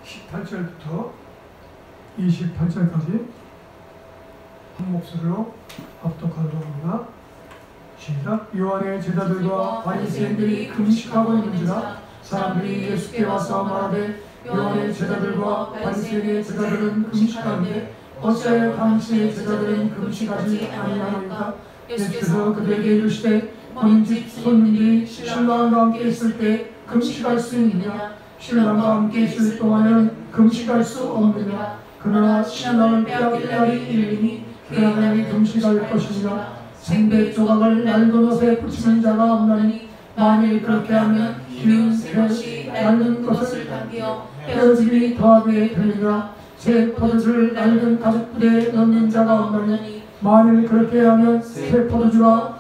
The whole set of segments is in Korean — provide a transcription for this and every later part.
18절부터 28절까지 한 목소리로 합독하도록 합니다. 시작. 요한의 제자들과 바리새인들이 금식하고 있는지라 사람들이 예수께 와서 말하되 요한의 제자들과 바리새인의 제자들은 금식하는데 어찌하여 당신의 제자들은 금식하지 아니하나이까? 예수께서 그들에게 이르시되 어느 집 손님들이 신랑과 함께 있을 때 금식할 수 있느냐? 신랑과 함께 있을 동안에는 금식할 수 없느냐? 그러나 신랑을 빼앗길 날이 이르리니 그 날이 금식할 것이니라. 생배 조각을 낡은 옷에 붙이는 자가 없나니 만일 그렇게 하면 기운 새것이 낡은 것을 당기어 헤어짐이 더하게 되느니라. 새 포도주를 낡은 가죽부대에 넣는 자가 없나니 만일 그렇게 하면 새 포도주와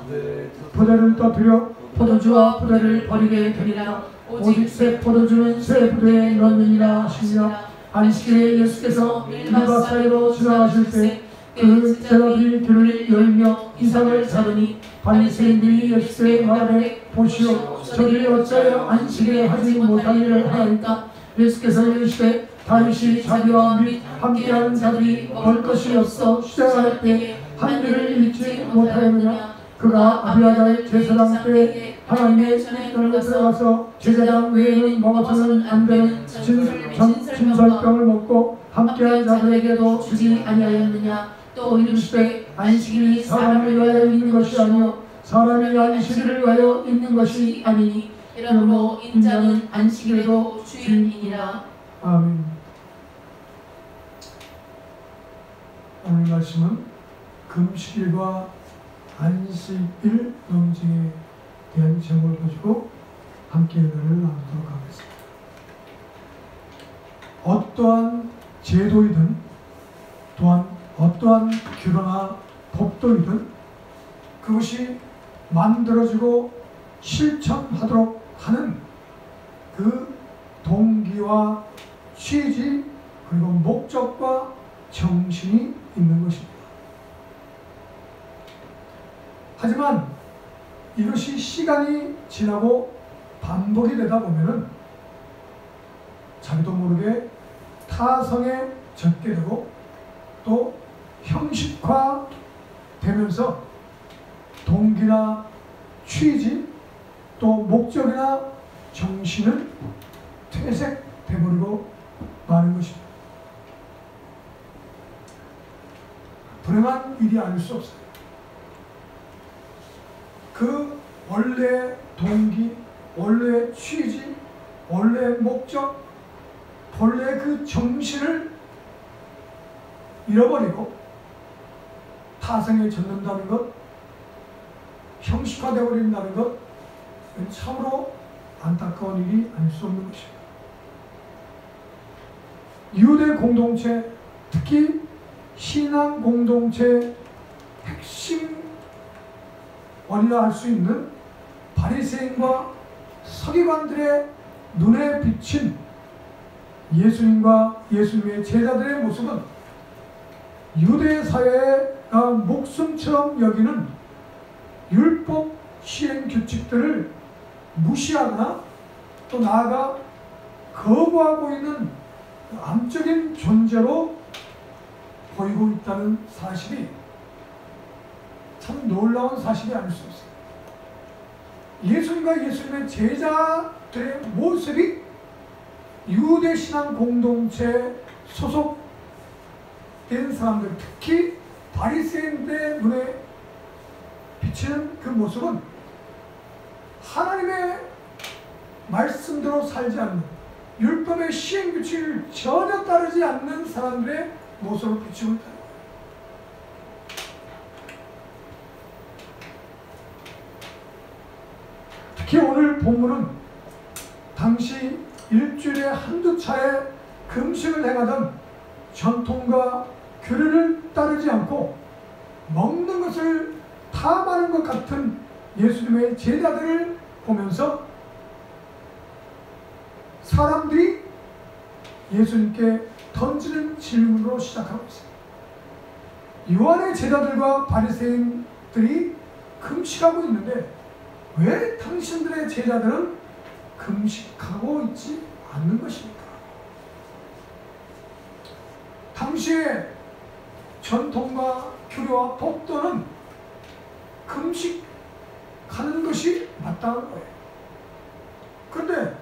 부대를 떠뜨려 포도주와 부대를 버리게 되리라. 오직 새 포도주는 새 부대에 넣느니라 하시니라. 안식일에 예수께서 밀가 사이로 지나가실 때 그 제자들이 길을 열며 이삭을 잡으니 바리새인들이 예수께 말하되 보시오 저들이 어찌하여 안식일에 하지 못한 일을 하나이까? 예수께서 이르시되 다윗이 자기와 및 함께하는 자들이 볼 것이 없어 시장할 때 한 일을 잃지 못하였느냐? 그가 아비아다의 제사장 때 하나님의 전에 들어가서 제사장 외에는 먹어서는 안 되는 진설병을 먹고 함께한 자들에게도 주지 아니하였느냐? 또 이르시되 안식일이 사람을 위하여 있는 것이 아니요 사람이 안식일을 위하여 있는 것이 아니니 이러므로 인자는 안식일에도 주인이니라. 아멘. 오늘 말씀은 금식일과 안식일 논쟁에 대한 제목을 가지고 함께 은혜를 나누도록 하겠습니다. 어떠한 제도이든 또한 어떠한 규례나 법도이든 그것이 만들어지고 실천하도록 하는 그 동기와 취지 그리고 목적과 정신이 있는 것입니다. 하지만 이것이 시간이 지나고 반복이 되다 보면은 자기도 모르게 타성에 젖게 되고 또 형식화되면서 동기나 취지 또 목적이나 정신은 퇴색되어버리고 마는 것입니다. 불행한 일이 아닐 수 없어요. 그 원래 동기, 원래 취지, 원래 목적, 본래 그 정신을 잃어버리고 타성에 젖는다는 것, 형식화되어 버린다는 것, 참으로 안타까운 일이 아닐 수 없는 것입니다. 유대 공동체, 특히 신앙 공동체의 핵심 원이라 할 수 있는 바리새인과 서기관들의 눈에 비친 예수님과 예수님의 제자들의 모습은 유대 사회가 목숨처럼 여기는 율법 시행 규칙들을 무시하거나 또 나아가 거부하고 있는 암적인 존재로 보이고 있다는 사실이 참 놀라운 사실이 아닐 수 없습니다. 예수님과 예수님의 제자들의 모습이 유대 신앙 공동체에 소속된 사람들, 특히 바리새인들의 눈에 비치는 그 모습은 하나님의 말씀대로 살지 않는, 율법의 시행규칙을 전혀 따르지 않는 사람들의 모습을 비추고 있다. 특히 오늘 본문은 당시 일주일에 한두 차례 금식을 행하던 전통과 규례를 따르지 않고 먹는 것을 탐하는 것 같은 예수님의 제자들을 보면서 사람들이 예수님께 던지는 질문으로 시작하고 있습니다. 요한의 제자들과 바리새인들이 금식하고 있는데 왜 당신들의 제자들은 금식하고 있지 않는 것입니까? 당시의 전통과 규례와 법도는 금식하는 것이 마땅한 거예요. 그런데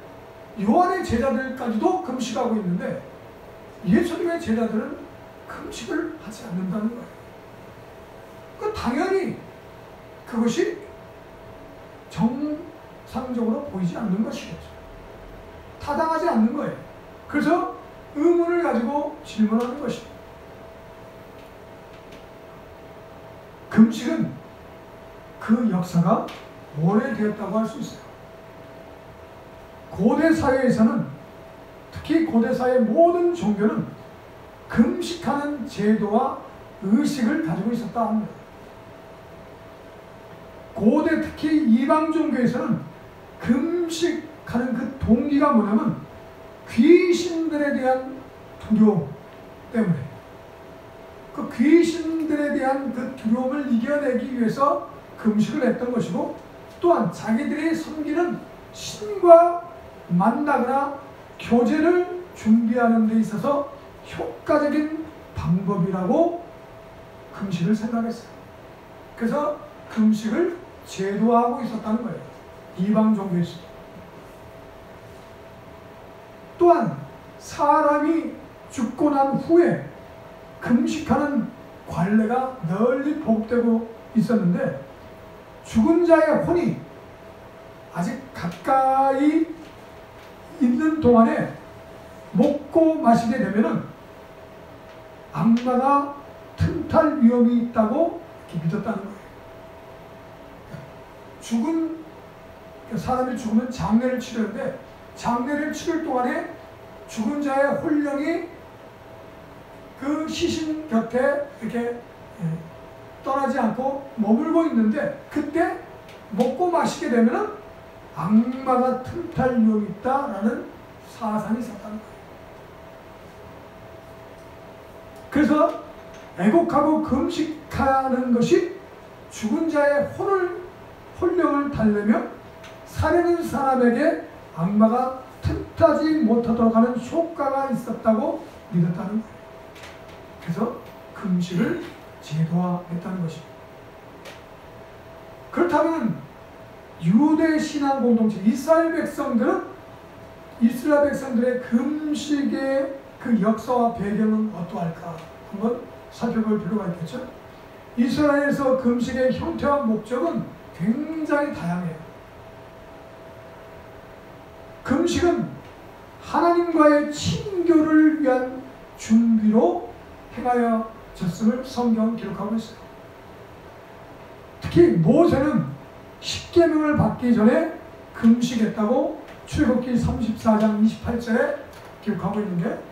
요한의 제자들까지도 금식하고 있는데 예수님의 제자들은 금식을 하지 않는다는 거예요. 당연히 그것이 정상적으로 보이지 않는 것이겠죠. 타당하지 않는 거예요. 그래서 의문을 가지고 질문하는 것입니다. 금식은 그 역사가 오래되었다고 할 수 있어요. 고대 사회에서는, 특히 고대 사회의 모든 종교는 금식하는 제도와 의식을 가지고 있었다 합니다. 고대 특히 이방 종교에서는 금식하는 그 동기가 뭐냐면 귀신들에 대한 두려움 때문에, 그 귀신들에 대한 그 두려움을 이겨내기 위해서 금식을 했던 것이고, 또한 자기들이 섬기는 신과 만나거나 교제를 준비하는 데 있어서 효과적인 방법이라고 금식을 생각했어요. 그래서 금식을 제도화하고 있었다는 거예요. 이방 종교에서. 또한 사람이 죽고 난 후에 금식하는 관례가 널리 보급되고 있었는데, 죽은 자의 혼이 아직 가까이 있는 동안에 먹고 마시게 되면은 악마가 틈탈 위험이 있다고 이렇게 믿었다는 거예요. 사람이 죽으면 장례를 치르는데, 장례를 치를 동안에 죽은 자의 혼령이 그 시신 곁에 이렇게 떠나지 않고 머물고 있는데, 그때 먹고 마시게 되면은 악마가 틈탈 위험이 있다라는 사상이 있었다는 거예요. 그래서 애곡하고 금식하는 것이 죽은 자의 혼령을 달래며 살아있는 사람에게 악마가 틈타지 못하도록 하는 효과가 있었다고 믿었다는 거예요. 그래서 금식을 제도화했다는 것입니다. 그렇다면 유대 신앙 공동체 이스라엘 백성들의 금식의 그 역사와 배경은 어떠할까 한번 살펴볼 필요가 있겠죠. 이스라엘에서 금식의 형태와 목적은 굉장히 다양해요. 금식은 하나님과의 친교를 위한 준비로 행하여졌음을 성경은 기록하고 있어요. 특히 모세는 십계명을 받기 전에 금식했다고 출애굽기 34장 28절에 기록하고 있는데,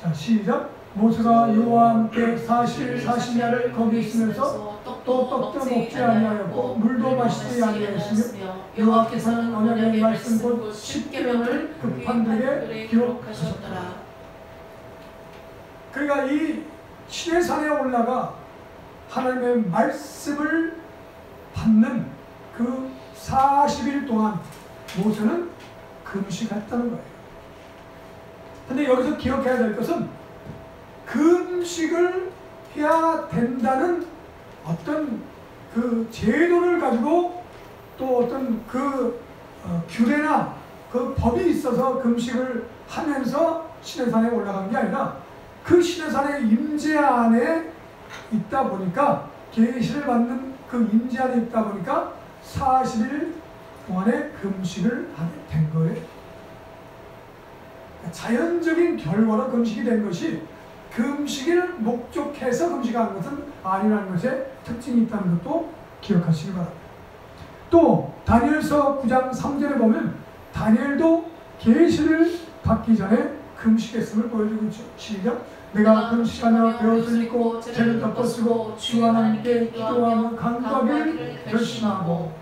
자 시작. 모세가 여호와와 함께 40년을 거기 있으면서 또 떡도 먹지 아니하였고 물도 마시지 아니하였으며 여호와께서는 언약의 말씀 곧 십계명을 그 판들에 기록하셨더라. 그러니까 이 시내산에 올라가 하나님의 말씀을 받는 그 40일 동안 모세는 금식했다는 거예요. 근데 여기서 기억해야 될 것은 금식을 해야 된다는 어떤 그 제도를 가지고 또 어떤 그 규례나 그 법이 있어서 금식을 하면서 시내산에 올라간 게 아니라 그 시내산의 임재 안에 있다 보니까, 계시를 받는 그 임재 안에 있다 보니까 40일 동안에 금식을 하게 된 거예요. 자연적인 결과로 금식이 된 것이 금식을 목적해서 금식하는 것은 아니라는 것에 특징이 있다는 것도 기억하시기 바랍니다. 또 다니엘서 9장 3절에 보면 다니엘도 계시를 받기 전에 금식했음을 보여주고 있죠. 시작. 내가 금식하며 베옷을 입고 죄를 덮어쓰고 주와 하나님께 기도하며 간구하기를 결심하고,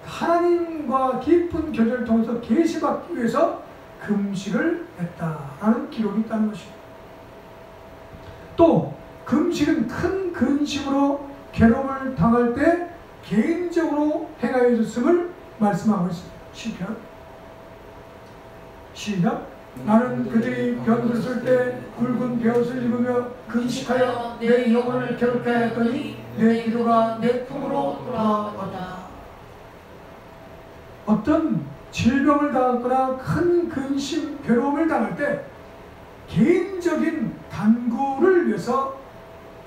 하나님과 깊은 교제를 통해서 계시받기 위해서 금식을 했다라는 기록이 있다는 것입니다. 또 금식은 큰 근심으로 괴로움을 당할 때 개인적으로 행하여 줬음을 말씀하고 있습니다. 시편 시작. 나는 그들이 병들었을 때 굵은 베옷을 입으며 금식하여 내 영혼을 괴롭게 하였더니 내 기도가 내 품으로 돌아왔다. 어떤 질병을 당하거나 큰 근심, 괴로움을 당할 때 개인적인 간구를 위해서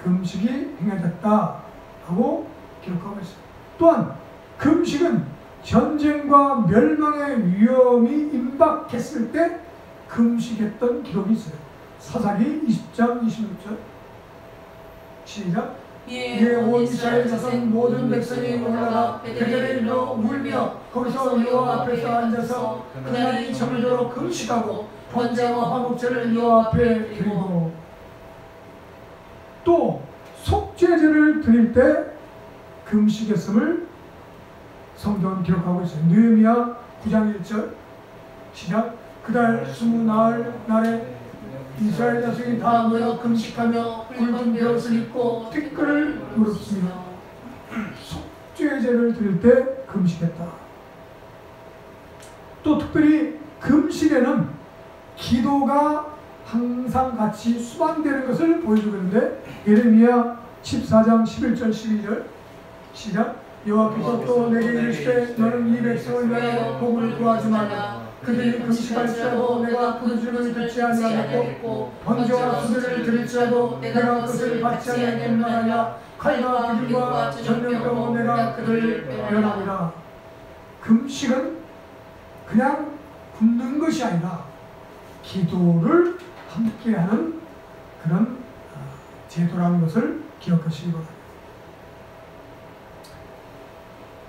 금식이 행해졌다라고 기록하고 있습니다. 또한 금식은 전쟁과 멸망의 위험이 임박했을 때 금식했던 기록이 있어요. 사사기 20장 26절 시작. 이에 온 이스라엘 자손 모든 백성이 올라가 베델에 이르러 울며 거기서 여호와 앞에서 앉아서 그날이 저물도록 금식하고 번제와 화목제를 여호와 앞에 드리고, 또 속죄제를 드릴 때 금식했음을 성경은 기록하고 있어요. 느헤미야 9장 1절 시작. 그달 20나흘 날에 이스라엘 자손이 다 모여 금식하며 굵은 베옷을 입고 티끌을 무릅쓰며 속죄제를 드릴 때 금식했다. 또 특별히 금식에는 기도가 항상 같이 수반되는 것을 보여주고 있는데, 예레미야 14장 11절 12절 시작. 여호와께서 또 내게 이르시되 너는 이 백성을 위하여 복을 구하지 말라. 그들이 금식할지라도 내가 부르짖음을 듣지 아니하였고 번제와 수제를 드릴지라도 내가 그것을 받지 아니하였나이다. 칼과 비둘과 전염병으로 내가 그들을 멸하리라. 금식은 그냥 굶는 것이 아니라 기도를 함께하는 그런 제도라는 것을 기억하시기 바랍니다.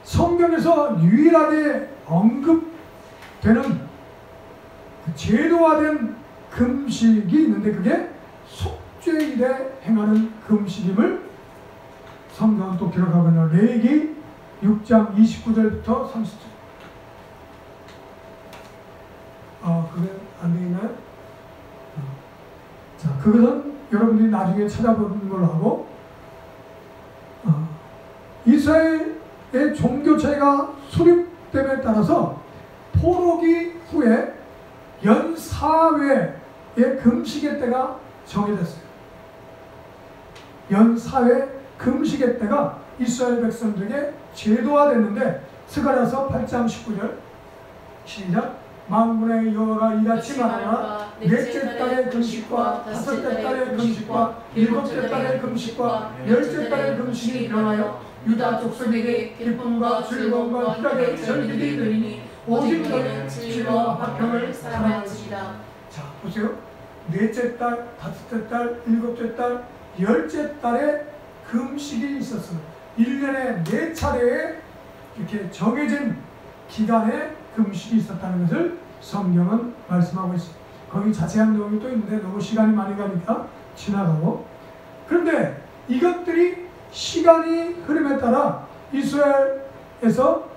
성경에서 유일하게 언급되는 제도화된 금식이 있는데 그게 속죄일에 행하는 금식임을 성경은 또 기록하고 있는 레위기 6장 29절부터 30절. 그게 안 되나요? 자, 그것은 여러분들이 나중에 찾아보는 걸로 하고, 이스라엘의 종교체가 수립됨에 따라서 포로기 후에 연 4회의 금식의 때가 정해졌어요. 연 4회 금식의 때가 이스라엘 백성들에게 제도화됐는데, 스가랴서 8장 19절 시작. 만군의 여호와가 이같이 말하노라. 넷째 달의 금식과 다섯째 달의 금식과 일곱째 달의 금식과 열째 달의 금식이 일어나여 유다 족속에게 기쁨과 즐거움과 희락의 절기이 되리니 오직 너는 진리와 화평을 사랑하시리라. 자, 보세요. 넷째 달, 다섯째 달, 일곱째 달, 열째 달에 금식이 있었습니다. 1년에 4차례에 이렇게 정해진 기간에 금식이 있었다는 것을 성경은 말씀하고 있습니다. 거기 자세한 내용이 또 있는데 너무 시간이 많이 가니까 지나가고, 그런데 이것들이 시간이 흐름에 따라 이스라엘에서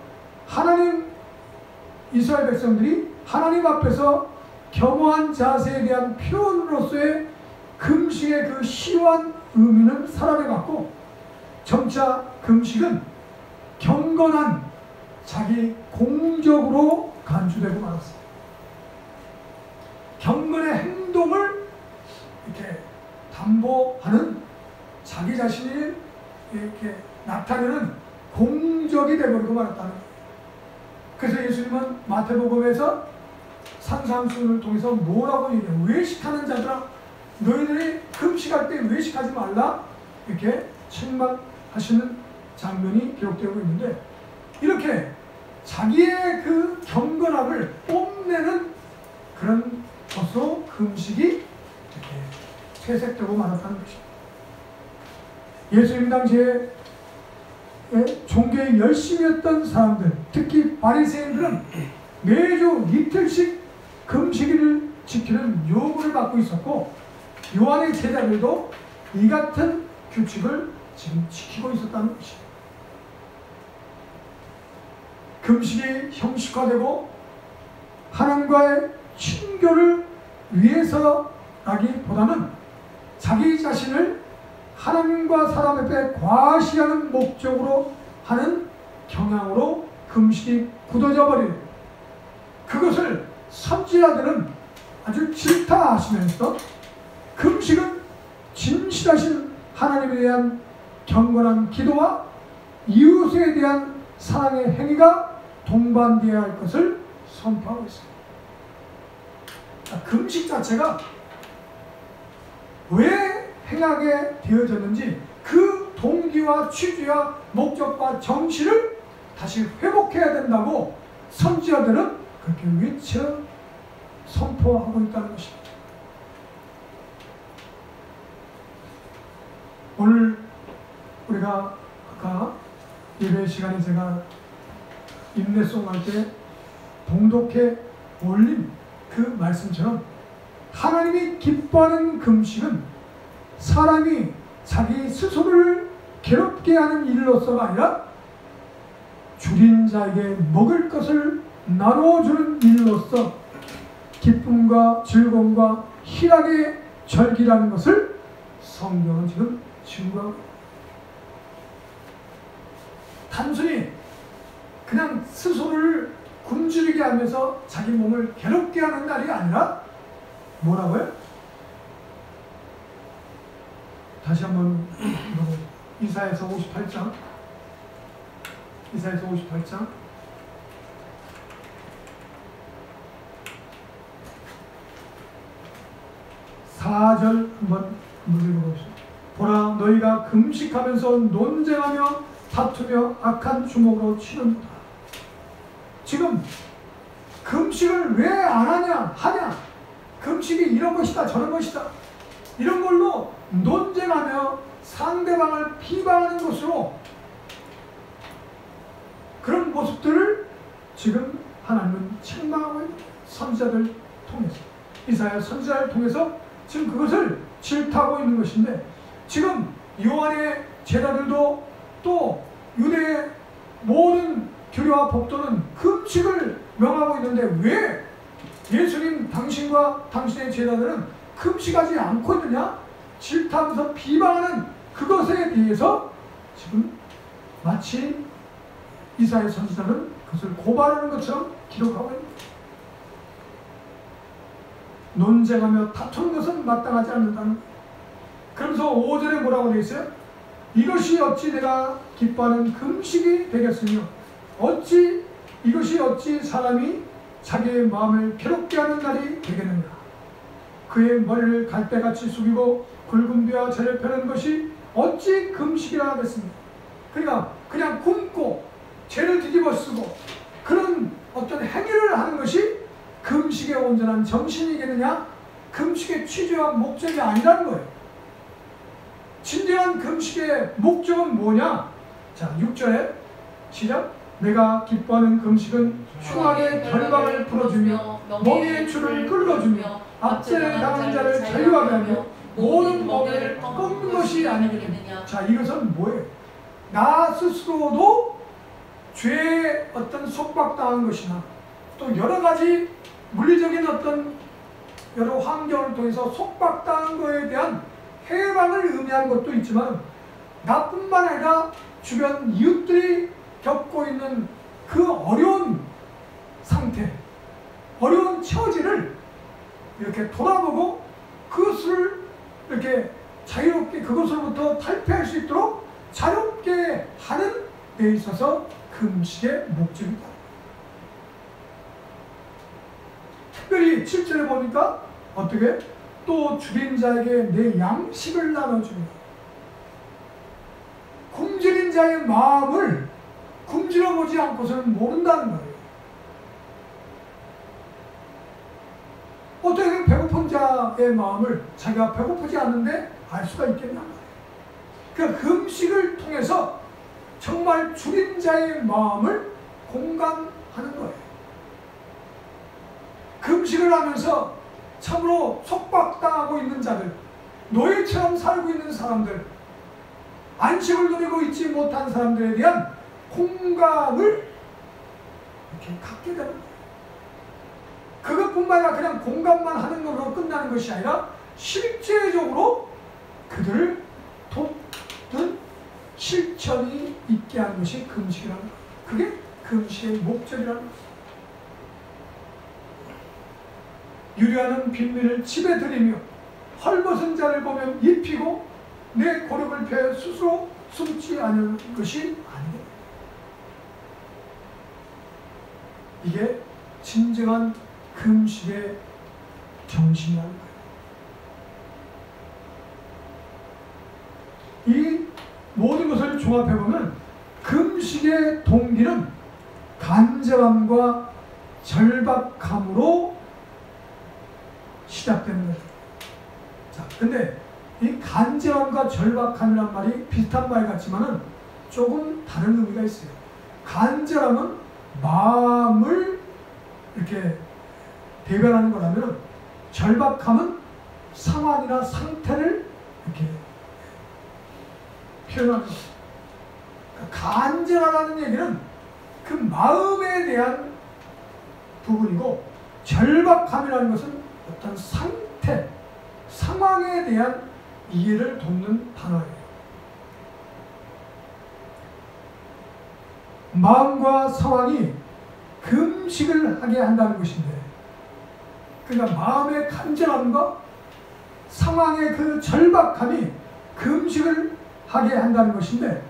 이스라엘 백성들이 하나님 앞에서 겸허한 자세에 대한 표현으로서의 금식의 그 시원 의미는 사라져갔고, 점차 금식은 경건한 자기 공적으로 간주되고 말았습니다. 경건의 행동을 이렇게 담보하는 자기 자신이 이렇게 나타내는 공적이 되어버리고 말았다는 거예요. 그래서 예수님은 마태복음에서 산상수훈을 통해서 뭐라고 얘기해요? 외식하는 자들아, 너희들이 금식할 때 외식하지 말라, 이렇게 책망하시는 장면이 기록되고 있는데, 이렇게 자기의 그 경건함을 뽐내는 그런 것으로 금식이 이렇게 퇴색되고 말았다는 것입니다. 예수님 당시에 종교에 열심히 했던 사람들, 특히 바리새인들은 매주 이틀씩 금식일을 지키는 요구를 받고 있었고, 요한의 제자들도 이 같은 규칙을 지금 지키고 있었다는 것입니다. 금식이 형식화되고 하나님과의 친교를 위해서라기보다는 자기 자신을 하나님과 사람 앞에 과시하는 목적으로 하는 경향으로 금식이 굳어져 버린, 그것을 선지자들은 아주 질타하시면서 금식은 진실하신 하나님에 대한 경건한 기도와 이웃에 대한 사랑의 행위가 동반되어야 할 것을 선포하고 있습니다. 금식 자체가 왜 행하게 되어졌는지 그 동기와 취지와 목적과 정신을 다시 회복해야 된다고 선지자들은 그렇게 외쳐 선포하고 있다는 것입니다. 오늘 우리가 아까 예배 시간에 제가 인내송 할 때 봉독해 올린 그 말씀처럼 하나님이 기뻐하는 금식은 사람이 자기 스스로를 괴롭게 하는 일로서가 아니라 줄인 자에게 먹을 것을 나눠주는 일로서 기쁨과 즐거움과 희락의 절기라는 것을 성경은 지금 증거하고 있습니다. 단순히 그냥 스스로를 굶주리게 하면서 자기 몸을 괴롭게 하는 날이 아니라 뭐라고요? 다시 한번 이사야서 58장 4절 한번 읽어봅시다. 보라, 너희가 금식하면서 논쟁하며 다투며 악한 주먹으로 치는도다. 지금 금식을 왜 안 하냐? 금식이 이런 것이다 저런 것이다 이런 걸로 논쟁하며 상대방을 비방하는 것으로 그런 모습들을 지금 하나님은 책망하고 있는 선지자들 통해서 이사야 선지자를 통해서 지금 그것을 질타하고 있는 것인데 지금 요한의 제자들도 또 유대의 모든 규례와 법도는 금식을 명하고 있는데 왜 예수님 당신과 당신의 제자들은 금식하지 않고 있느냐? 질타하면서 비방하는 그것에 대해서 지금 마치 이사야 선지자는 그것을 고발하는 것처럼 기록하고 있습니다. 논쟁하며 다투는 것은 마땅하지 않는다는 거예요. 그러면서 5절에 뭐라고 되어 있어요? 이것이 어찌 내가 기뻐하는 금식이 되겠으며 이것이 어찌 사람이 자기의 마음을 괴롭게 하는 날이 되겠는가. 그의 머리를 갈대같이 숙이고 굵은 뼈와 재를 펴는 것이 어찌 금식이라 하겠습니까? 그러니까 그냥 굶고 죄를 뒤집어 쓰고 그런 어떤 행위를 하는 것이 금식의 온전한 정신이겠느냐? 금식의 취지와 목적이 아니라는 거예요. 진정한 금식의 목적은 뭐냐? 자, 6절에 시작. 내가 기뻐하는 금식은 흉악의 결박을 풀어주며 멍에의 줄을 끌어주며 압제를 당한 자를 자유하게 하며 모든 멍에를 꺾는 것이 아니겠느냐. 자, 이것은 뭐예요? 나 스스로도 죄에 어떤 속박당한 것이나 또 여러 가지 물리적인 어떤 여러 환경을 통해서 속박당한 것에 대한 해방을 의미하는 것도 있지만 나뿐만 아니라 주변 이웃들이 겪고 있는 그 어려운 상태, 어려운 처지를 이렇게 돌아보고 그것을 이렇게 자유롭게 그것으로부터 탈피할 수 있도록 자유롭게 하는 데 있어서 금식의 목적이다. 특별히 7절에 보니까 어떻게? 또 줄인 자에게 내 양식을 나눠주며 굶주린 자의 마음을 굶주려 보지 않고서는 모른다는 거예요. 어떻게 배고픈 자의 마음을 자기가 배고프지 않는데 알 수가 있겠냐 말이에요. 그 금식을 통해서 정말 줄인 자의 마음을 공감하는 거예요. 금식을 하면서 참으로 속박당하고 있는 자들, 노예처럼 살고 있는 사람들, 안식을 누리고 있지 못한 사람들에 대한 공감을 이렇게 갖게 되는 거예요. 그것뿐만 아니라 그냥 공감만 하는 걸로 끝나는 것이 아니라 실제적으로 그들을 돕는 실천이 있게 하는 것이 금식이라는 거예요. 그게 금식의 목적이라는 거예요. 유리하는 빈민을 집에 들이며 헐벗은 자를 보면 입히고 내 고력을 펴 스스로 숨지 않을 것이 아니오. 이게 진정한 금식의 정신이라는 거예요. 이 모든 것을 종합해보면 금식의 동기는 간절함과 절박함으로 시작되는 거예요. 자, 근데 이 간절함과 절박함이란 말이 비슷한 말 같지만은 조금 다른 의미가 있어요. 간절함은 마음을 이렇게 대변하는 거라면 절박함은 상황이나 상태를 이렇게 표현하는 거예요. 간절하다는 얘기는 그 마음에 대한 부분이고, 절박함이라는 것은 어떤 상태, 상황에 대한 이해를 돕는 단어예요. 마음과 상황이 금식을 하게 한다는 것인데, 그러니까 마음의 간절함과 상황의 그 절박함이 금식을 하게 한다는 것인데,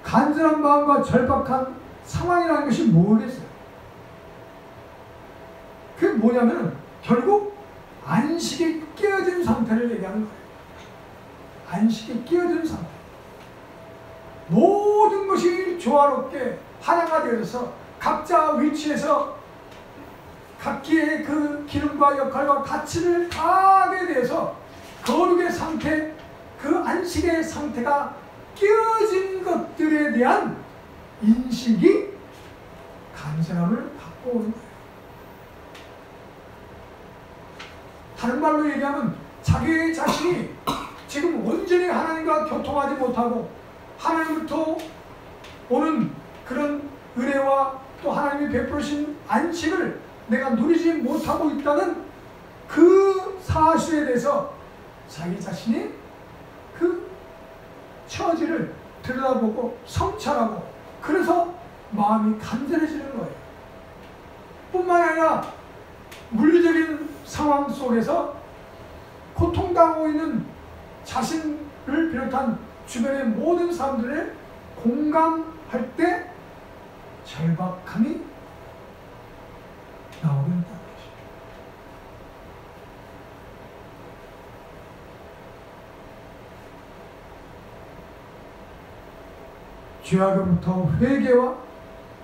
간절한 마음과 절박한 상황이라는 것이 뭐겠어요? 그게 뭐냐면 결국 안식이 깨어진 상태를 얘기하는 거예요. 안식이 깨어진 상태. 모든 것이 조화롭게 하나가 되어서 각자 위치에서 각기의 그 기능과 역할과 가치를 다하게 되어서 거룩의 상태, 그 안식의 상태가 깨어진 것들에 대한 인식이 간절함을 갖고 오는 거예요. 다른 말로 얘기하면 자기 자신이 지금 온전히 하나님과 교통하지 못하고 하나님부터 오는 그런 은혜와 또 하나님이 베푸신 안식을 내가 누리지 못하고 있다는 그 사실에 대해서 자기 자신이 그 처지를 들여다보고 성찰하고, 그래서 마음이 간절해지는 거예요. 뿐만 아니라 물리적인 상황 속에서 고통당하고 있는 자신을 비롯한 주변의 모든 사람들의 공감할 때 절박함이 나오게 된다는 것이죠. 죄악으로부터 회개와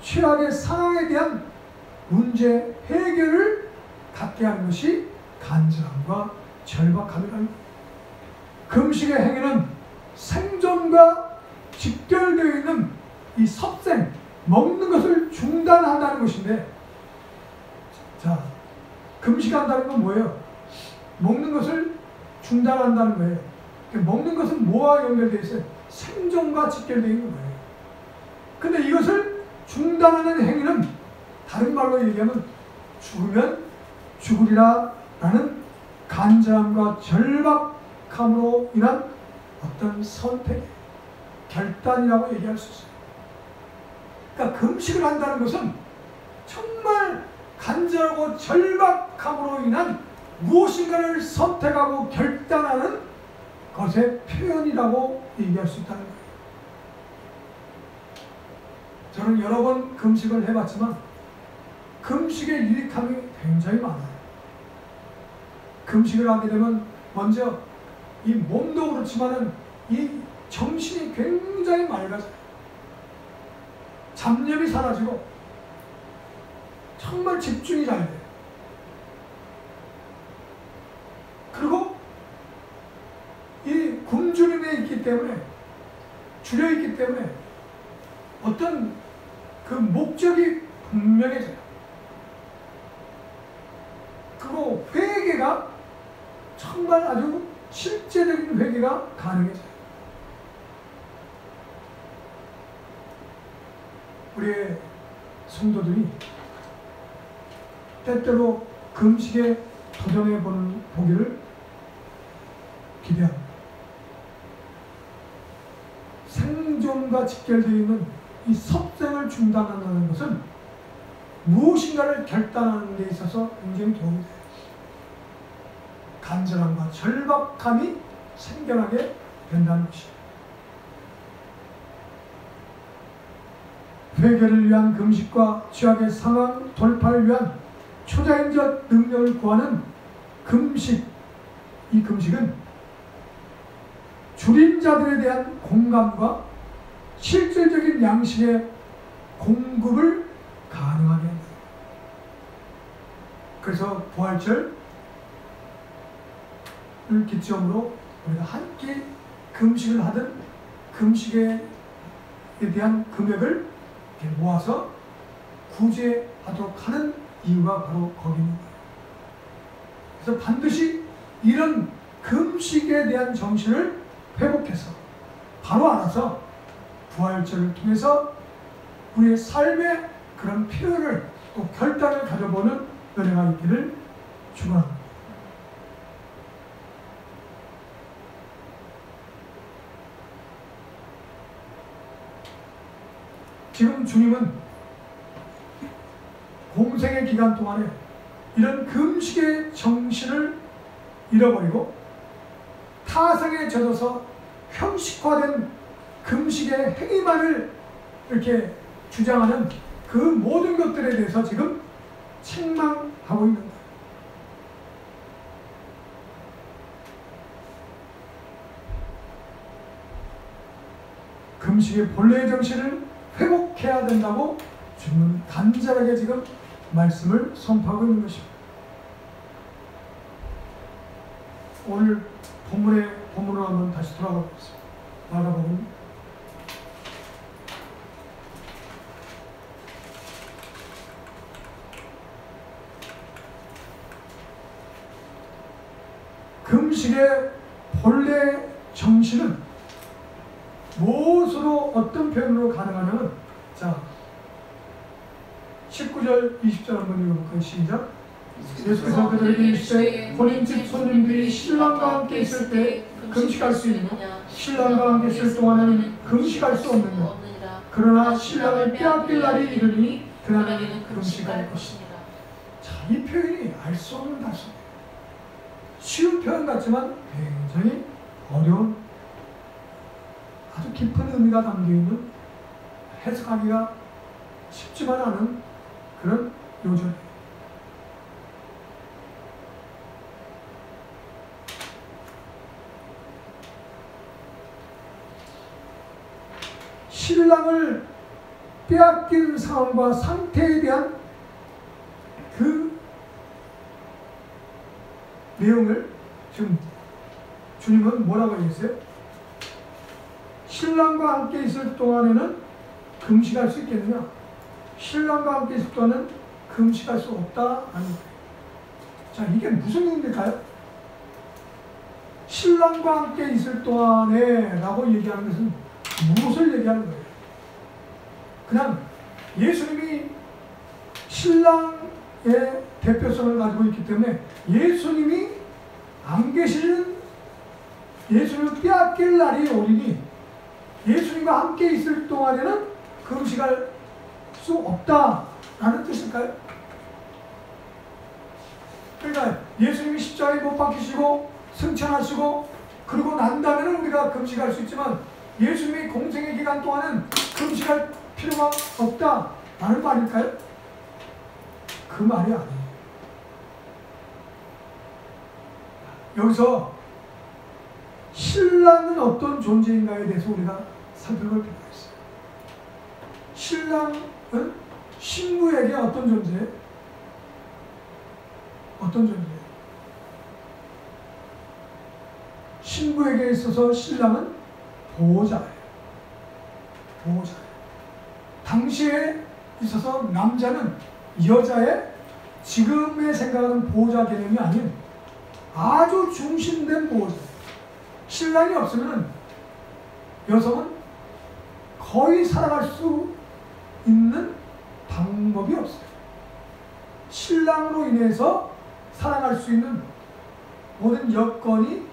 최악의 상황에 대한 문제 해결을 갖게 하는 것이 간절함과 절박함이라는 것. 금식의 행위는 생존과 직결되어 있는 이 섭생, 먹는 것을 중단한다는 것인데, 자, 금식한다는 건 뭐예요? 먹는 것을 중단한다는 거예요. 먹는 것은 뭐와 연결되어 있어요? 생존과 직결되어 있는 거예요. 근데 이것을 중단하는 행위는 다른 말로 얘기하면 죽으면 죽으리라 라는 간절함과 절박함으로 인한 어떤 선택, 결단이라고 얘기할 수 있어요. 그러니까 금식을 한다는 것은 정말 간절하고 절박함으로 인한 무엇인가를 선택하고 결단하는 것의 표현이라고 얘기할 수 있다는 거예요. 저는 여러 번 금식을 해봤지만 금식의 유익함이 굉장히 많아요. 금식을 하게 되면 먼저 이 몸도 그렇지만은 이 정신이 굉장히 맑아져요. 잡념이 사라지고 정말 집중이 잘 돼요. 그리고 이 굶주림에 있기 때문에, 줄여 있기 때문에 어떤 그 목적이 분명해져요. 그리고 회개가 정말 아주 실제적인 회개가 가능해져요. 우리의 성도들이 때때로 금식에 도전해보는 보기를 기대합니다. 생존과 직결되어 있는 이 섭생을 중단한다는 것은 무엇인가를 결단하는 데 있어서 굉장히 도움이 돼요. 간절함과 절박함이 생겨나게 된다는 것입니다. 회개를 위한 금식과 죄악의 상황 돌파를 위한 초자연적 능력을 구하는 금식, 이 금식은 줄인 자들에 대한 공감과 실질적인 양식의 공급을 가능하게 합니다. 그래서 부활절을 기점으로 우리가 함께 금식을 하든 금식에 대한 금액을 모아서 구제하도록 하는 이유가 바로 거기 있는 거예요. 그래서 반드시 이런 금식에 대한 정신을 회복해서 바로 알아서 부활절을 통해서 우리의 삶의 그런 필요를 또 결단을 가져보는 은혜가 있기를 축원합니다. 지금 주님은 공생의 기간 동안에 이런 금식의 정신을 잃어버리고 타성에 젖어서 형식화된 금식의 행위만을 이렇게 주장하는 그 모든 것들에 대해서 지금 책망하고 있는 거예요. 금식의 본래의 정신을 회복해야 된다고 주님은 간절하게 지금 말씀을 선포하고 있는 것입니다. 오늘 본문으로 한번 다시 돌아가 보겠습니다. 마가복음 '금식의 본래 정신은 무엇으로 어떤 표현으로 가능하냐면, 자 19절 20절 한번 읽어볼까요? 시작. 예수께서 그들에게 이르시되 본인 집 손님들이 신랑과 함께 있을 때 금식할 수 있느냐? 신랑과 함께 있을 동안에는 금식할 수 없느냐? 그러나 신랑을 빼앗길 날이 이르니 그날에는 금식할 것이니라. 자, 이 표현이 알 수 없는 단서예요. 쉬운 표현 같지만 굉장히 어려운, 아주 깊은 의미가 담겨있는, 해석하기가 쉽지만 않은 그런 요절이에요. 신랑을 빼앗긴 상황과 상태에 대한 그 내용을 지금 주님은 뭐라고 얘기했어요? 신랑과 함께 있을 동안에는 금식할 수 있겠느냐? 신랑과 함께 있을 동안은 금식할 수 없다 하는 거예요. 자, 이게 무슨 의미일까요? 신랑과 함께 있을 동안에 라고 얘기하는 것은 무엇을 얘기하는 거예요? 그냥 예수님이 신랑의 대표성을 가지고 있기 때문에 예수님이 안 계시는, 예수님을 빼앗길 날이 오리니 예수님과 함께 있을 동안에는 금식할 수 없다라는 뜻일까요? 그러니까 예수님이 십자가에 못 박히시고 승천하시고 그러고 난 다음에는 우리가 금식할 수 있지만 예수님이 공생의 기간 동안은 금식할 필요가 없다라는 말일까요? 그 말이 아니에요. 여기서 신랑은 어떤 존재인가에 대해서 우리가 살펴볼 필요가 있어요. 신랑은 신부에게 어떤 존재예요? 어떤 존재예요? 신부에게 있어서 신랑은 보호자예요. 보호자예요. 당시에 있어서 남자는 여자의 지금의 생각하는 보호자 개념이 아닌 아주 중심된 보호자예요. 신랑이 없으면 여성은 거의 살아갈 수 있는 방법이 없어요. 신랑으로 인해서 살아갈 수 있는 모든 여건이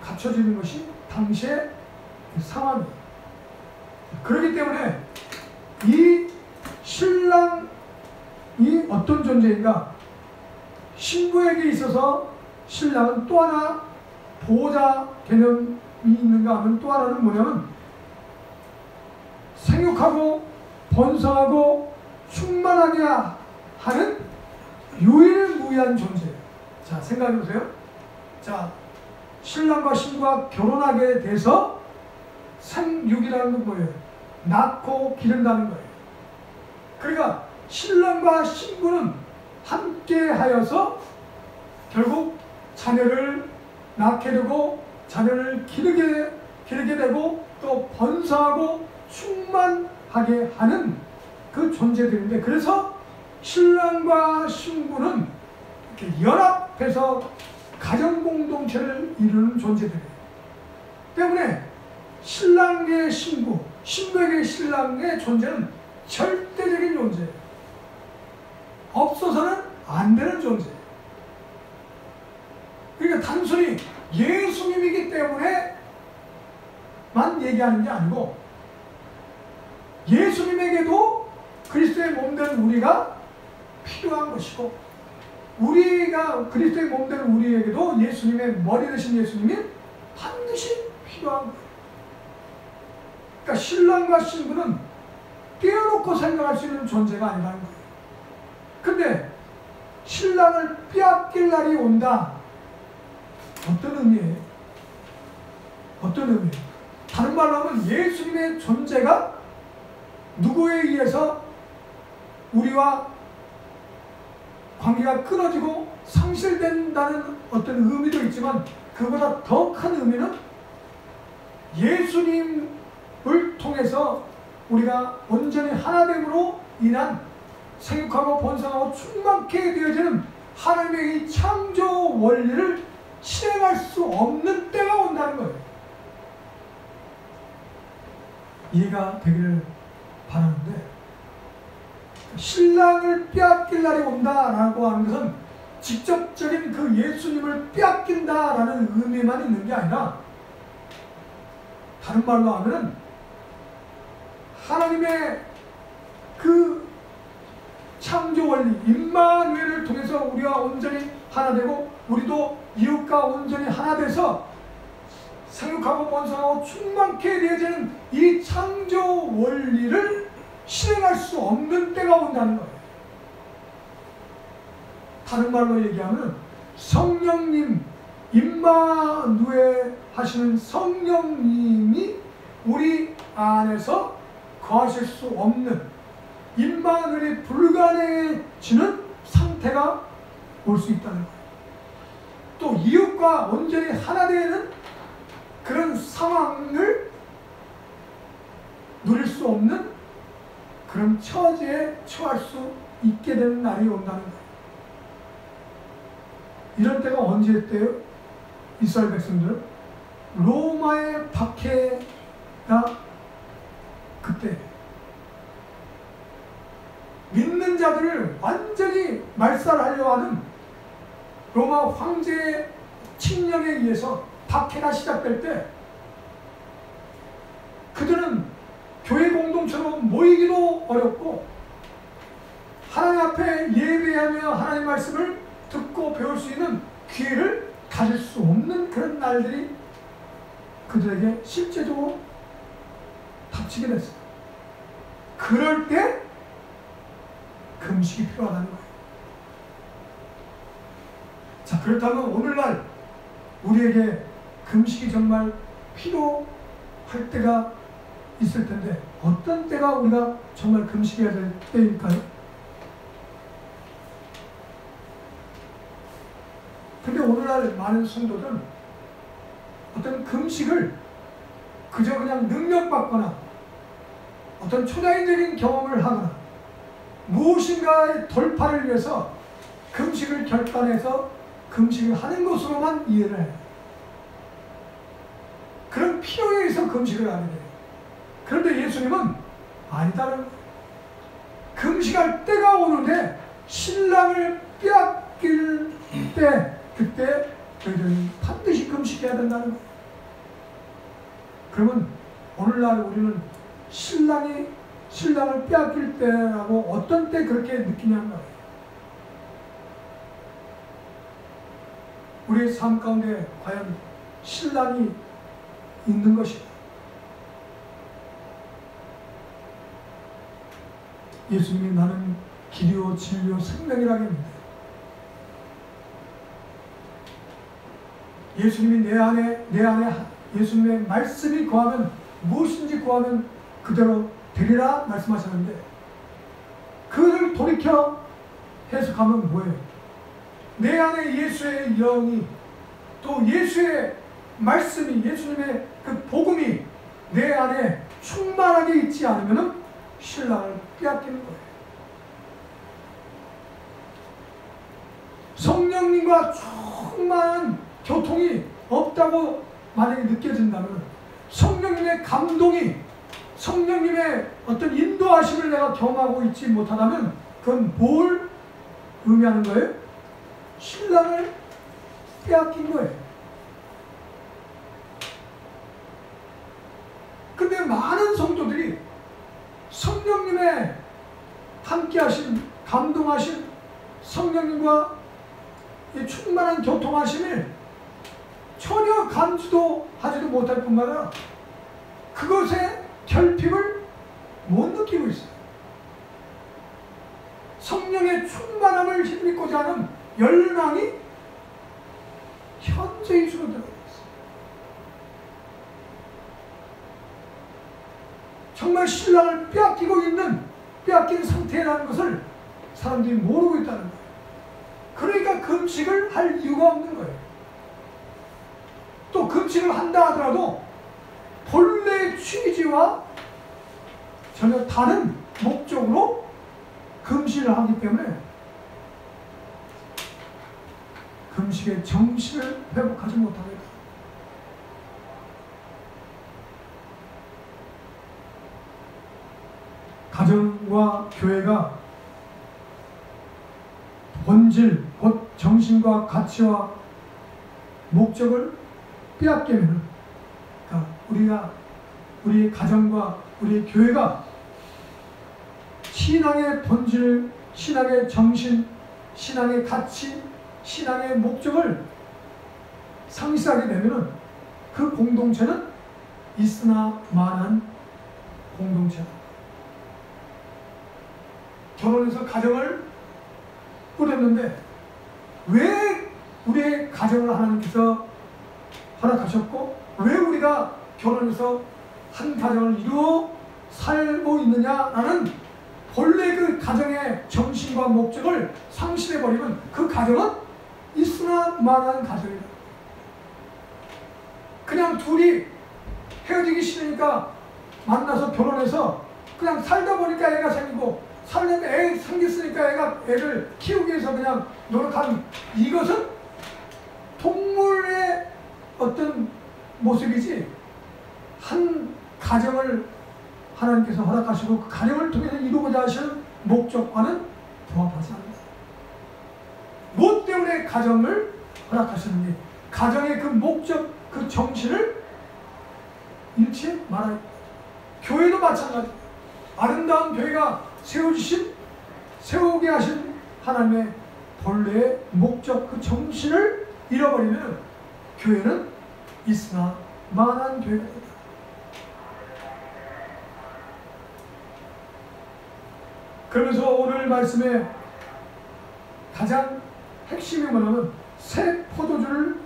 갖춰지는 것이 당시의 상황이에요. 그렇기 때문에 이 신랑이 어떤 존재인가? 신부에게 있어서 신랑은 또 하나 보호자 개념이 있는가 하면 또 하나는 뭐냐면 생육하고 번성하고 충만하게 하는 유일무이한 존재예요. 자, 생각해보세요. 자, 신랑과 신부가 결혼하게 돼서 생육이라는 건 뭐예요? 낳고 기른다는 거예요. 그러니까 신랑과 신부는 함께 하여서 결국 자녀를 낳게 되고 자녀를 기르게 되고 또 번성하고 충만하게 하는 그 존재들인데, 그래서 신랑과 신부는 이렇게 연합해서 가정 공동체를 이루는 존재들이에요. 때문에 신랑의 신부, 신부에게 신랑의 존재는 절대적인 존재예요. 없어서는 안 되는 존재예요. 그러니까 단순히 예수님이기 때문에만 얘기하는 게 아니고, 예수님에게도 그리스도의 몸된 우리가 필요한 것이고, 우리가 그리스도의 몸된 우리에게도 예수님의 머리 되신 예수님이 반드시 필요한 거예요. 그러니까 신랑과 신부는 떼어놓고 생각할 수 있는 존재가 아니라는 거예요. 근데 신랑을 빼앗길 날이 온다. 어떤 의미예요? 어떤 의미예요? 다른 말로 하면 예수님의 존재가 누구에 의해서 우리와 관계가 끊어지고 상실된다는 어떤 의미도 있지만, 그보다 더 큰 의미는 예수님을 통해서 우리가 온전히 하나됨으로 인한 생육하고 번성하고 충만케 되어지는 하나님의 이 창조 원리를 실행할 수 없는 때가 온다는 거예요. 이해가 되기를 바라는데, 신랑을 빼앗길 날이 온다라고 하는 것은 직접적인 그 예수님을 빼앗긴다라는 의미만 있는 게 아니라, 다른 말로 하면 하나님의 그 창조 원리 임마누엘을 통해서 우리가 온전히 하나 되고, 우리도 이웃과 온전히 하나 돼서 생육하고 번성하고 충만케 되어지는 이 창조 원리를 실행할 수 없는 때가 온다는 거예요. 다른 말로 얘기하면 성령님, 임마누엘 하시는 성령님이 우리 안에서 거하실 수 없는, 임마누엘이 불가능해지는 상태가 올 수 있다는 거예요. 또 이웃과 온전히 하나 되는 그런 상황을 누릴 수 없는 그런 처지에 처할 수 있게 되는 날이 온다는 거예요. 이런 때가 언제 때요? 이스라엘 백성들 로마의 박해가 그때 믿는 자들을 완전히 말살하려 하는 로마 황제의 칙령에 의해서 박해가 시작될 때, 그들은 교회 공동체로 모이기도 어렵고 하나님 앞에 예배하며 하나님 말씀을 듣고 배울 수 있는 기회를 가질 수 없는 그런 날들이 그들에게 실제적으로 닥치게 됐어요. 그럴 때 금식이 필요하다는 거예요. 자, 그렇다면 오늘날 우리에게 금식이 정말 필요할 때가 있을 텐데, 어떤 때가 우리가 정말 금식해야 될 때일까요? 근데 오늘날 많은 성도들은 어떤 금식을 그저 그냥 능력받거나 어떤 초자연적인 경험을 하거나 무엇인가의 돌파를 위해서 금식을 결단해서 금식을 하는 것으로만 이해를 해요. 그런 필요에 의해서 금식을 하게 돼요. 그런데 예수님은 아니다는 거예요. 금식할 때가 오는데 신랑을 빼앗길 때, 그때 저희들은 반드시 금식해야 된다는 거예요. 그러면 오늘날 우리는 신랑을 빼앗길 때라고 어떤 때 그렇게 느끼냐는 거예요. 우리의 삶 가운데 과연 신랑이 있는 것인가? 예수님이 나는 길이요 진리요 생명이라고 했는데 예수님이 내 안에 예수님의 말씀이 거하면 무엇인지 구하면 그대로 되리라 말씀하셨는데 그것을 돌이켜 해석하면 뭐예요? 내 안에 예수의 영이 또 예수의 말씀이 예수님의 그 복음이 내 안에 충만하게 있지 않으면 신랑을 빼앗기는 거예요. 성령님과 충만한 교통이 없다고 만약에 느껴진다면 성령님의 감동이 성령님의 어떤 인도하심을 내가 경험하고 있지 못하다면 그건 뭘 의미하는 거예요? 신랑을 빼앗긴 거예요. 근데 많은 성도들이 성령님의 함께하신 감동하신 성령님과 충만한 교통하심을 전혀 감지도 하지도 못할 뿐만 아니라 그것의 결핍을 못 느끼고 있어요. 성령의 충만함을 힘입고자 하는 열망이 현저히 줄어들고 있어요. 정말 신랑을 빼앗긴 상태라는 것을 사람들이 모르고 있다는 거예요. 그러니까 금식을 할 이유가 없는 거예요. 또 금식을 한다 하더라도 본래의 취지와 전혀 다른 목적으로 금식을 하기 때문에 금식의 정신을 회복하지 못합니다. 가정과 교회가 본질, 곧 정신과 가치와 목적을 빼앗기면, 그러니까 우리 가정과 우리 교회가 신앙의 본질, 신앙의 정신, 신앙의 가치, 신앙의 목적을 상실하게 되면 그 공동체는 있으나 마나한 공동체다. 결혼해서 가정을 꾸렸는데 왜 우리의 가정을 하나님께서 허락하셨고 왜 우리가 결혼해서 한 가정을 이루어 살고 있느냐라는 본래 그 가정의 정신과 목적을 상실해버리면 그 가정은 있으나 마나한 가정이다. 그냥 둘이 헤어지기 싫으니까 만나서 결혼해서 그냥 살다 보니까 애가 생기고 살려면 애 생겼으니까 애를 키우기 위해서 그냥 노력하는 이것은 동물의 어떤 모습이지 한 가정을 하나님께서 허락하시고 그 가정을 통해서 이루고자 하시는 목적과는 부합하지 않는다. 무엇 때문에 가정을 허락하시는지 가정의 그 목적, 그 정신을 잃지 말아야. 교회도 마찬가지. 아름다운 교회가 세우게 하신 하나님의 본래의 목적, 그 정신을 잃어버리면 교회는 있으나 마나한 교회가 된다. 그러면서 오늘 말씀에 가장 핵심이 뭐냐면 새 포도주를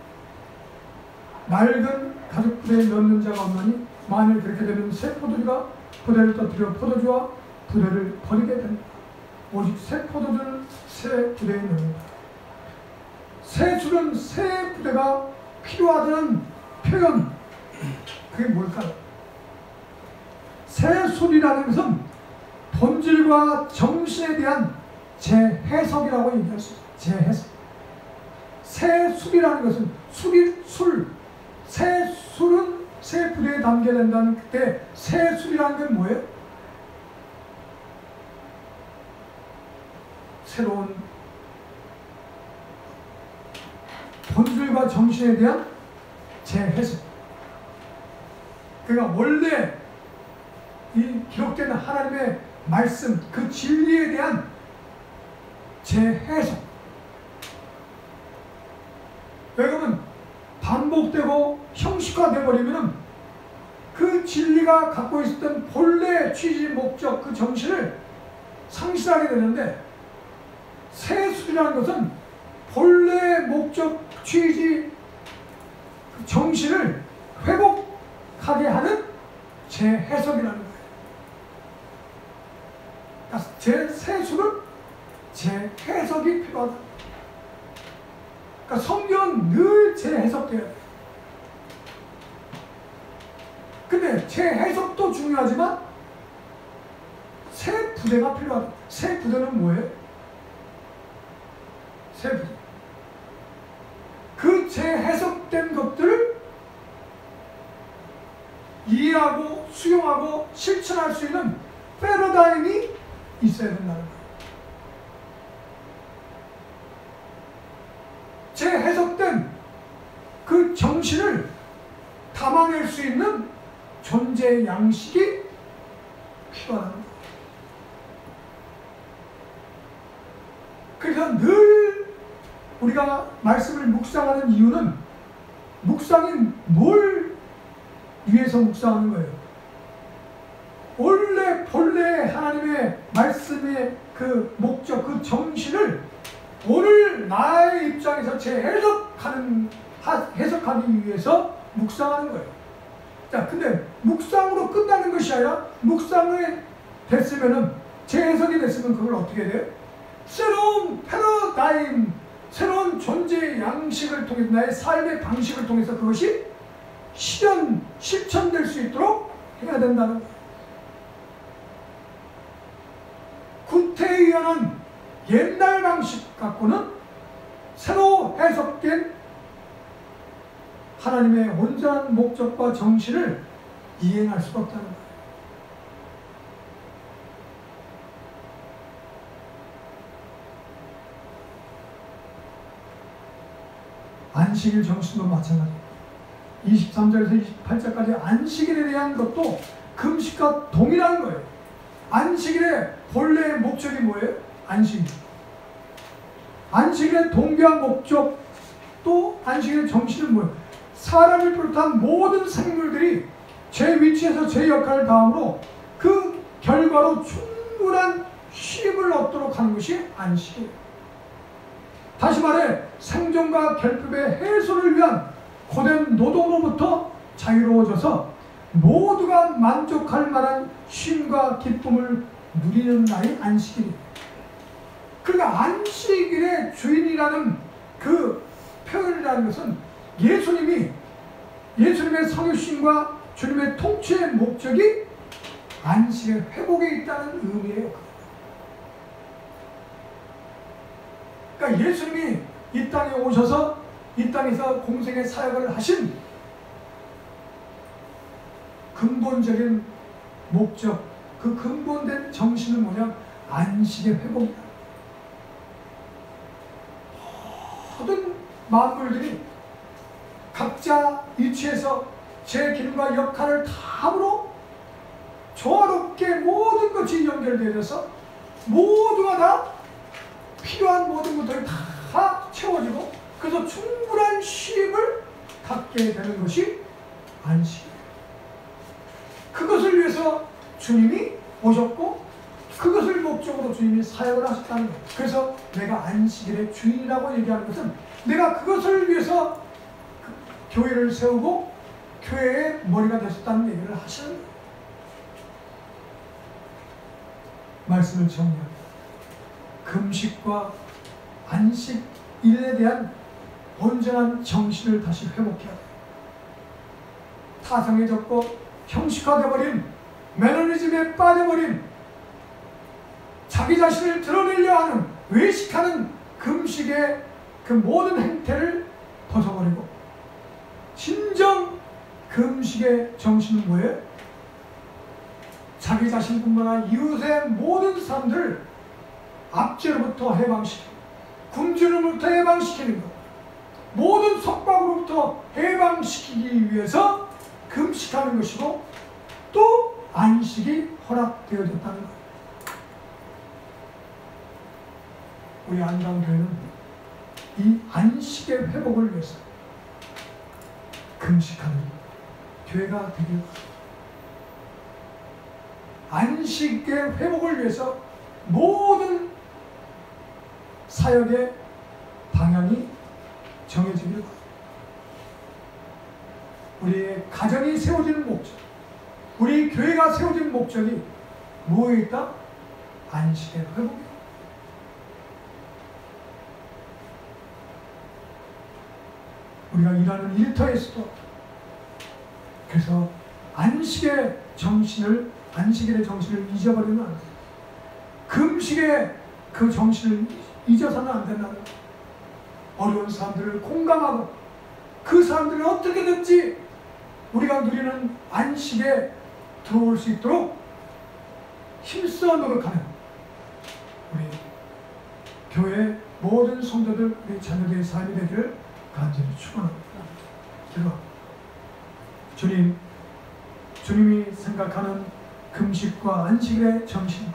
맑은 가죽부대에 넣는 자가 없나니 만일 그렇게 되면 새 포도주가 부대를 터뜨려 포도주와 부대를 버리게 된다. 오직 새 포도주는 새 부대에 넣는다. 새 술은 새 부대가 필요하다는 표현, 그게 뭘까요? 새 술이라는 것은 본질과 정신에 대한 재해석이라고 얘기할 수 있어요. 재해석. 새 술이라는 것은 새 술은 새 부대에 담겨야 된다는 그때 새 술이라는 건 뭐예요? 새로운 본질과 정신에 대한 재해석. 그러니까 원래 이 기록된 하나님의 말씀, 그 진리에 대한 재해석. 왜 그러면 반복되고 형식화돼 버리면은 그 진리가 갖고 있었던 본래 취지, 목적, 그 정신을 상실하게 되는데, 세술이라는 것은 본래 목적, 취지, 그 정신을 회복하게 하는 재해석이라는 거예요. 그러니까 세술은 재해석이 필요하다. 그러니까 성경은 늘 재해석돼야 돼요. 근데 재해석도 중요하지만 새 부대가 필요하다. 새 부대는 뭐예요? 새 부대. 그 재해석된 것들을 이해하고 수용하고 실천할 수 있는 패러다임이 있어야 된다는 거예요. 재해석된 그 정신을 담아낼 수 있는 존재 양식이 필요하다는 거예요. 그래서 늘 우리가 말씀을 묵상하는 이유는, 묵상이 뭘 위해서 묵상하는 거예요? 본래 하나님의 말씀의 그 목적, 그 정신을 오늘 나의 입장에서 해석하기 위해서 묵상하는 거예요. 자, 근데 묵상으로 끝나는 것이 아니라, 묵상이 됐으면은, 재해석이 됐으면 그걸 어떻게 돼요? 새로운 패러다임, 새로운 존재의 양식을 통해서, 나의 삶의 방식을 통해서 그것이 실천될 수 있도록 해야 된다는 거예요. 구태의연은 옛날 방식 갖고는 새로 해석된 하나님의 온전한 목적과 정신을 이행할 수가 없다는 거예요. 안식일 정신도 마찬가지입니다. 23절에서 28절까지 안식일에 대한 것도 금식과 동일한 거예요. 안식일의 본래의 목적이 뭐예요? 안식일. 안식일의 동기한 목적, 또 안식일의 정신은 뭐예요? 사람을 비롯한 모든 생물들이 제 위치에서 제 역할을 다함으로 그 결과로 충분한 쉼을 얻도록 하는 것이 안식이에요. 다시 말해, 생존과 결핍의 해소를 위한 고된 노동으로부터 자유로워져서 모두가 만족할 만한 쉼과 기쁨을 누리는 날이 안식일이에요. 그러니까 안식일의 주인이라는 그 표현이라는 것은 예수님의 성육신과 주님의 통치의 목적이 안식의 회복에 있다는 의미예요. 그러니까 예수님이 이 땅에 오셔서 이 땅에서 공생의 사역을 하신 근본적인 목적, 그 근본된 정신은 뭐냐? 안식의 회복이다. 모든 만물들이 각자 위치에서 제 기능과 역할을 다함으로 조화롭게 모든 것이 연결되어서 모두가 다 필요한 모든 것들이 다 채워지고, 그래서 충분한 쉼을 갖게 되는 것이 안식이에요. 그것을 위해서 주님이 오셨고, 그것을 목적으로 주님이 사역을 하셨다는 거예요. 그래서 내가 안식일의 주인이라고 얘기하는 것은, 내가 그것을 위해서 교회를 세우고 교회의 머리가 되셨다는 얘기를 하시는 거예요. 말씀을 정리합니다. 금식과 안식일에 대한 온전한 정신을 다시 회복해야 돼요. 타성해졌고 형식화되어버린, 매너리즘에 빠져버린, 자기 자신을 드러내려 하는, 외식하는 금식의 그 모든 행태를 벗어버리고, 진정 금식의 정신은 뭐예요? 자기 자신뿐만 아니라 이웃의 모든 사람들을 압제로부터 해방시키고, 굶주림으로부터 해방시키는 것, 모든 속박으로부터 해방시키기 위해서 금식하는 것이고, 또 안식이 허락되어졌다는 것. 우리 안강교회는 이 안식의 회복을 위해서 금식하는 교회가 되길 바랍니다. 안식의 회복을 위해서 모든 사역의 방향이 정해지길 바랍니다. 우리의 가정이 세워지는 목적, 우리 교회가 세워진 목적이 뭐에 있다? 안식의 회복이다. 우리가 일하는 일터에서도 그래서 안식의 정신을 잊어버리면 안 돼. 금식의 그 정신을 잊어서는 안 된다는 거예요. 어려운 사람들을 공감하고 그 사람들을 어떻게든지 우리가 누리는 안식에 들어올 수 있도록 힘써 노력하는 우리 교회 모든 성도들, 우리 자녀들의 삶이 되기를 간절히 축원합니다. 주님이 생각하는 금식과 안식의 정신,